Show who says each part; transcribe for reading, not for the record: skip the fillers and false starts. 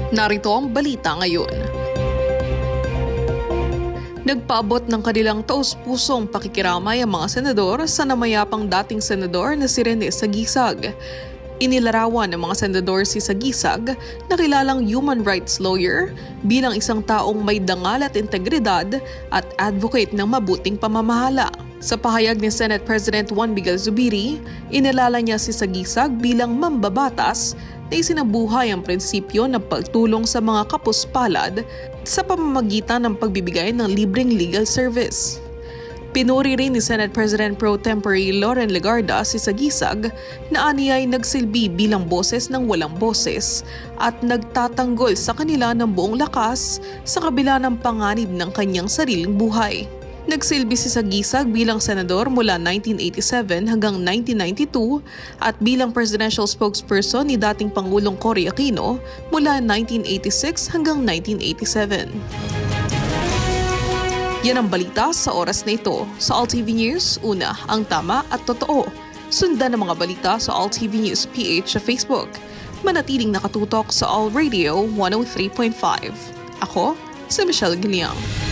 Speaker 1: Narito ang balita ngayon. Nagpaabot ng kanilang taus-pusong pakikiramay ang mga senador sa namayapang dating senador na si Rene Sagisag. Inilarawan ng mga senador si Sagisag na kilalang human rights lawyer bilang isang taong may dangal at integridad at advocate ng mabuting pamamahala. Sa pahayag ni Senate President Juan Miguel Zubiri, inilala niya si Sagisag bilang mambabatas na isinabuhay ang prinsipyo ng pagtulong sa mga kapuspalad sa pamamagitan ng pagbibigay ng libreng legal service. Pinuri rin ni Senate President Pro Tempore Loren Legarda si Sagisag na aniya ay nagsilbi bilang boses ng walang boses at nagtatanggol sa kanila ng buong lakas sa kabila ng panganib ng kanyang sariling buhay. Nagsilbi si Sagisag bilang senador mula 1987 hanggang 1992 at bilang presidential spokesperson ni dating Pangulong Cory Aquino mula 1986 hanggang 1987. Yan ang balita sa oras na ito. Sa ALTV News, una, ang tama at totoo. Sundan ang mga balita sa ALTV News PH sa Facebook. Manatiling nakatutok sa All Radio 103.5. Ako, si Michelle Giliang.